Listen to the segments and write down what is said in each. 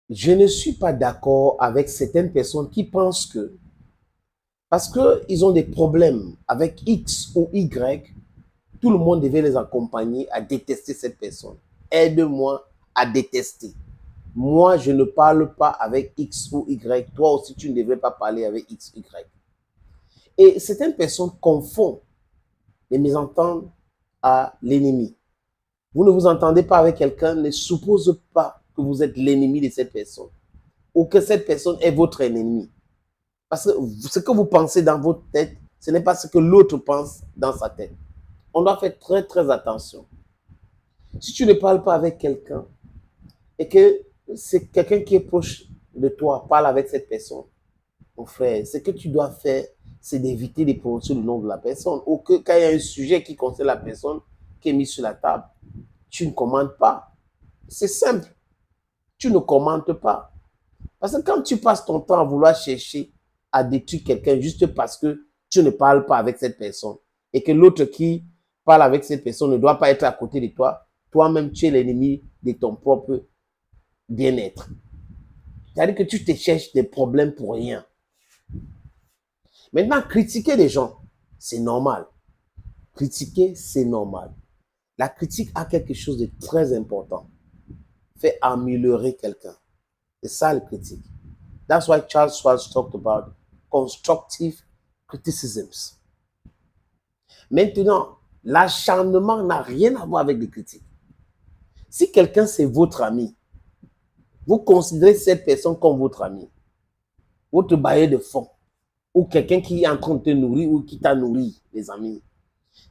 Je ne suis pas d'accord avec certaines personnes qui pensent que, parce qu'ils ont des problèmes avec X ou Y, tout le monde devait les accompagner à détester cette personne. Aide-moi à détester. Moi, je ne parle pas avec X ou Y. Toi aussi, tu ne devrais pas parler avec X, ou Y. Et certaines personnes confondent les mésententes à l'ennemi. Vous ne vous entendez pas avec quelqu'un, ne suppose pas que vous êtes l'ennemi de cette personne ou que cette personne est votre ennemi. Parce que ce que vous pensez dans votre tête, ce n'est pas ce que l'autre pense dans sa tête. On doit faire très, très attention. Si tu ne parles pas avec quelqu'un et que c'est quelqu'un qui est proche de toi, parle avec cette personne, mon frère, ce que tu dois faire, c'est d'éviter de prononcer le nom de la personne. Ou que quand il y a un sujet qui concerne la personne qui est mis sur la table, tu ne commandes pas. C'est simple. Tu ne commentes pas. Parce que quand tu passes ton temps à vouloir chercher à détruire quelqu'un juste parce que tu ne parles pas avec cette personne et que l'autre qui parle avec cette personne ne doit pas être à côté de toi, toi-même tu es l'ennemi de ton propre bien-être. C'est-à-dire que tu te cherches des problèmes pour rien. Maintenant, critiquer les gens, c'est normal. Critiquer, c'est normal. La critique a quelque chose de très important. Fait améliorer quelqu'un. C'est ça la critique. That's why Charles Schwab talked about constructive criticisms. Maintenant, l'acharnement n'a rien à voir avec les critiques. Si quelqu'un c'est votre ami, vous considérez cette personne comme votre ami, votre bailleur de fonds, ou quelqu'un qui est en train de te nourrir ou qui t'a nourri, les amis.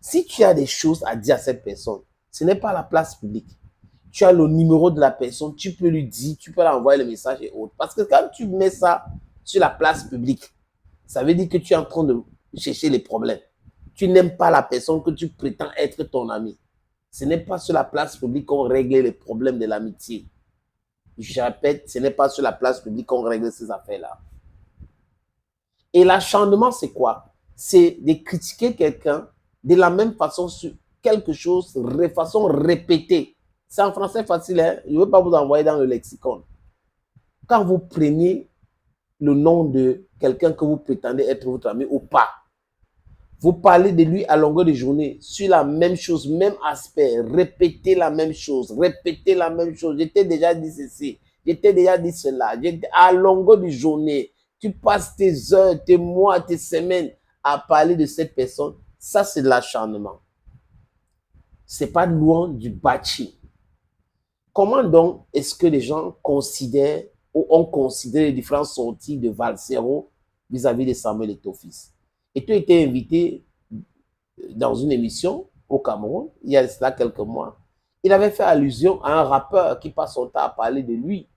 Si tu as des choses à dire à cette personne, ce n'est pas la place publique. Tu as le numéro de la personne, tu peux lui dire, tu peux lui envoyer le message et autres. Parce que quand tu mets ça sur la place publique, ça veut dire que tu es en train de chercher les problèmes. Tu n'aimes pas la personne que tu prétends être ton ami. Ce n'est pas sur la place publique qu'on règle les problèmes de l'amitié. Je répète, ce n'est pas sur la place publique qu'on règle ces affaires-là. Et l'acharnement, c'est quoi? C'est de critiquer quelqu'un de la même façon sur quelque chose, de façon répétée. C'est en français facile, hein? Je ne veux pas vous envoyer dans le lexicon. Quand vous prenez le nom de quelqu'un que vous prétendez être votre ami ou pas, vous parlez de lui à longueur de journée sur la même chose, même aspect, répétez la même chose, répétez la même chose. Je t'ai déjà dit ceci, je t'ai déjà dit cela. À longueur de journée, tu passes tes heures, tes mois, tes semaines à parler de cette personne. Ça, c'est de l'acharnement. C'est pas loin du bâti. Comment donc est-ce que les gens considèrent ou ont considéré les différentes sorties de Valsero vis-à-vis de Samuel Eto'o-Fils? Et tu as été invité dans une émission au Cameroun, il y a cela quelques mois. Il avait fait allusion à un rappeur qui passe son temps à parler de lui,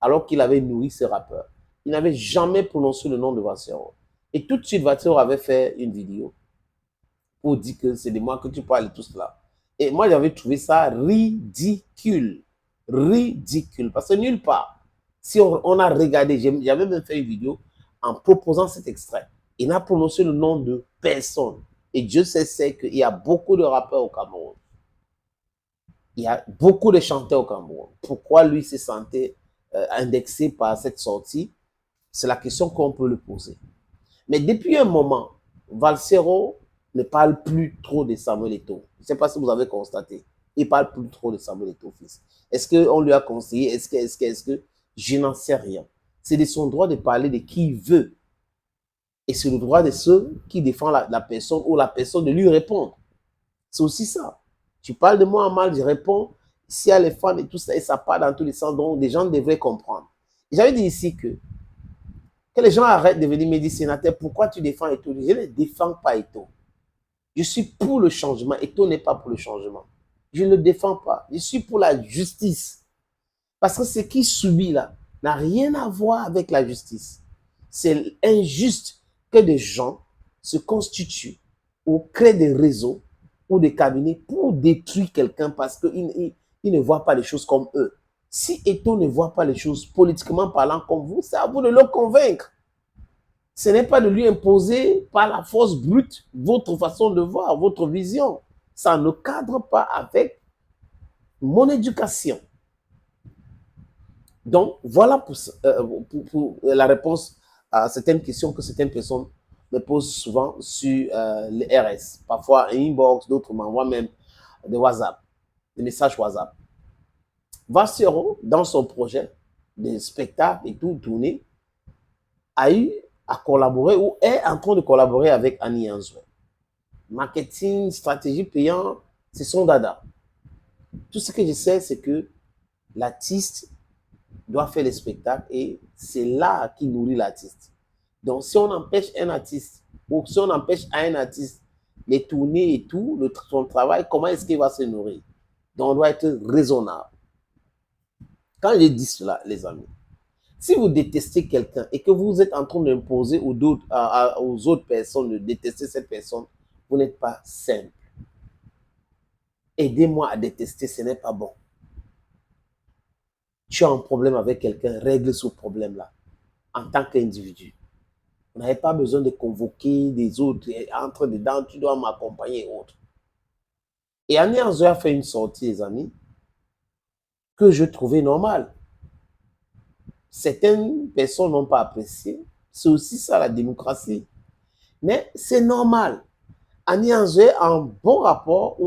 alors qu'il avait nourri ce rappeur. Il n'avait jamais prononcé le nom de Valsero. Et tout de suite, Valsero avait fait une vidéo pour dire que c'est de moi que tu parles et tout cela. Et moi, j'avais trouvé ça ridicule. Ridicule. Parce que nulle part, si on a regardé, j'avais même fait une vidéo en proposant cet extrait. Il n'a prononcé le nom de personne. Et Dieu sait qu'il y a beaucoup de rappeurs au Cameroun. Il y a beaucoup de chanteurs au Cameroun. Pourquoi lui s'est senti indexé par cette sortie? C'est la question qu'on peut lui poser. Mais depuis un moment, Valsero ne parle plus trop de Samuel Eto'o. Je ne sais pas si vous avez constaté. Il ne parle plus trop de Samuel Eto'o fils. Est-ce qu'on lui a conseillé? Est-ce que je n'en sais rien. C'est de son droit de parler de qui il veut. Et c'est le droit de ceux qui défendent la personne ou la personne de lui répondre. C'est aussi ça. Tu parles de moi en mal, je réponds. S'il y a les fans et tout ça, et ça part dans tous les sens, donc les gens devraient comprendre. J'avais dit ici que les gens arrêtent de venir me dire, sénateur, pourquoi tu défends Eto'o? Je ne défends pas Eto'o. Je suis pour le changement. Eto'o n'est pas pour le changement. Je ne le défends pas. Je suis pour la justice. Parce que ce qu'il subit là n'a rien à voir avec la justice. C'est injuste que des gens se constituent ou créent des réseaux ou des cabinets pour détruire quelqu'un parce qu'ils ne voient pas les choses comme eux. Si Eto'o ne voit pas les choses politiquement parlant comme vous, c'est à vous de le convaincre. Ce n'est pas de lui imposer par la force brute votre façon de voir, votre vision. Ça ne cadre pas avec mon éducation. Donc, voilà pour la réponse à certaines questions que certaines personnes me posent souvent sur les RS. Parfois, un inbox, d'autres m'envoient même des WhatsApp, des messages WhatsApp. Vassero, dans son projet de spectacle et tout tourné, a eu à collaborer ou est en train de collaborer avec Annie Anzoué. Marketing, stratégie payant, c'est son dada. Tout ce que je sais, c'est que l'artiste doit faire les spectacles et c'est là qui nourrit l'artiste. Donc, si on empêche un artiste ou si on empêche à un artiste les tournées et tout, son travail, comment est-ce qu'il va se nourrir? Donc, on doit être raisonnable. Quand je dis cela, les amis, si vous détestez quelqu'un et que vous êtes en train d'imposer aux autres personnes de détester cette personne, vous n'êtes pas simple. Aidez-moi à détester, ce n'est pas bon. Tu as un problème avec quelqu'un, règle ce problème-là en tant qu'individu. Vous n'avez pas besoin de convoquer des autres, entre dedans, tu dois m'accompagner et autres. Et Annie Anzoué a fait une sortie, les amis, que je trouvais normale. Certaines personnes n'ont pas apprécié. C'est aussi ça la démocratie. Mais c'est normal. Annie Anzoué a un bon rapport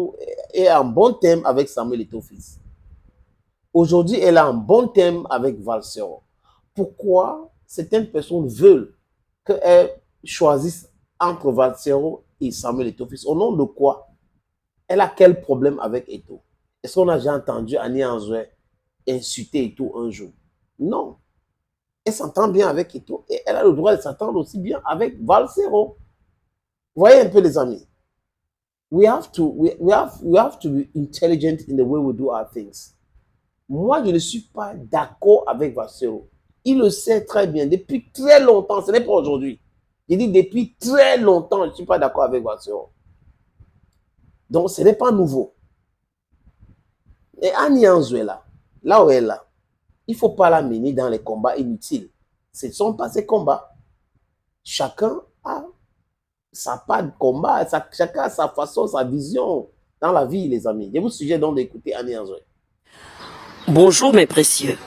et un bon thème avec Samuel Eto'o-Fils. Aujourd'hui, elle a un bon thème avec Valsero. Pourquoi certaines personnes veulent qu'elle choisisse entre Valsero et Samuel Eto'o-Fils? Au nom de quoi? Elle a quel problème avec Eto'o? Est-ce qu'on a déjà entendu Annie Anzoué insulter Eto'o un jour? Non. Elle s'entend bien avec Eto'o et elle a le droit de s'entendre aussi bien avec Valsero. Vous voyez un peu, les amis? We have to be intelligent in the way we do our things. Moi, je ne suis pas d'accord avec Valsero. Il le sait très bien. Depuis très longtemps, ce n'est pas aujourd'hui. Il dit depuis très longtemps, je ne suis pas d'accord avec Valsero. Donc, ce n'est pas nouveau. Et Annie Anzoué, là où elle est là, il ne faut pas la mener dans les combats inutiles. Ce ne sont pas ces combats. Chacun a sa part de combat, chacun a sa façon, sa vision dans la vie, les amis. Je vous suggère donc d'écouter Annie Anzoué. Bonjour mes précieux.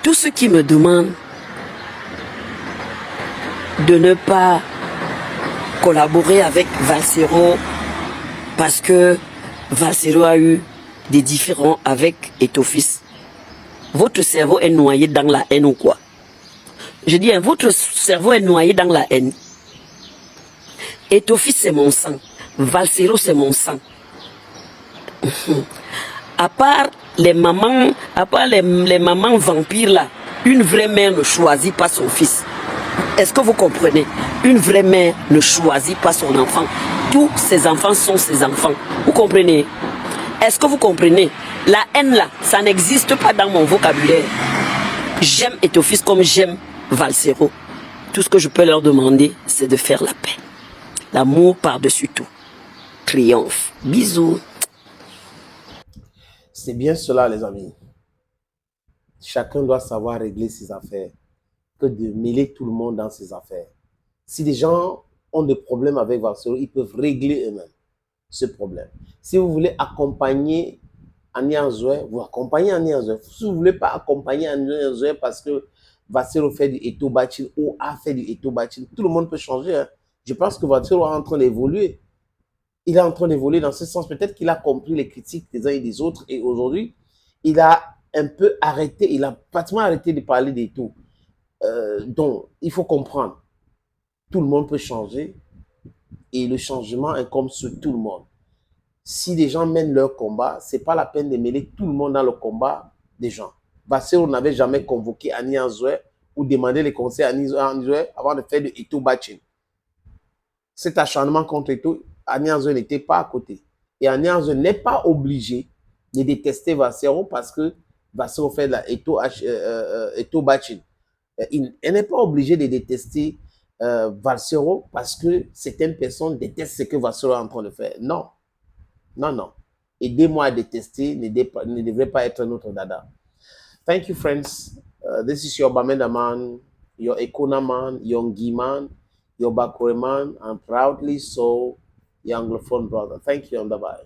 Tous ceux qui me demandent de ne pas collaborer avec Valsero parce que Valsero a eu des différends avec Eto'o-Fils, votre cerveau est noyé dans la haine ou quoi? Je dis, votre cerveau est noyé dans la haine. Eto'o-Fils c'est mon sang, Valsero c'est mon sang. À part les mamans, les mamans vampires là, une vraie mère ne choisit pas son fils. Est-ce que vous comprenez? Une vraie mère ne choisit pas son enfant. Tous ses enfants sont ses enfants. Vous comprenez? Est-ce que vous comprenez? La haine là, ça n'existe pas dans mon vocabulaire. J'aime Eto'o-Fils comme j'aime Valsero. Tout ce que je peux leur demander, c'est de faire la paix. L'amour par-dessus tout. Triomphe. Bisous. C'est bien cela, les amis. Chacun doit savoir régler ses affaires que de mêler tout le monde dans ses affaires. Si des gens ont des problèmes avec Valsero, ils peuvent régler eux-mêmes ce problème. Si vous voulez accompagner Annie Anzoué, vous accompagnez Annie Anzoué. Si vous ne voulez pas accompagner Annie Anzoué parce que Valsero fait du Eto'o-Bachil ou a fait du Eto'o-Bachil, tout le monde peut changer. Hein. Je pense que Valsero est en train d'évoluer. Il est en train d'évoluer dans ce sens. Peut-être qu'il a compris les critiques des uns et des autres et aujourd'hui, il a un peu arrêté, il a pratiquement arrêté de parler d'Eto'o. Donc, il faut comprendre. Tout le monde peut changer et le changement incombe sur tout le monde. Si des gens mènent leur combat, ce n'est pas la peine de mêler tout le monde dans le combat des gens. Valsero n'avait jamais convoqué Annie Anzoué ou demandé les conseils à Annie Anzoué avant de faire de Eto'o-Bachil. Cet acharnement contre Eto'o, Annie Anzoué n'était pas à côté. Et Annie Anzoué n'est pas obligé de détester Valsero parce que Valsero fait de la Eto'o-Bachil. Elle n'est pas obligée de détester Valsero parce que certaines personnes détestent ce que Valsero est en train de faire. Non. Non, non. Aidez-moi à détester ne devrait pas être notre dada. Thank you, friends. This is your Bamenda man, your Ekona man, your Ngi man, your Bakore man, and proudly so, your Anglophone brother. Thank you and bye-bye.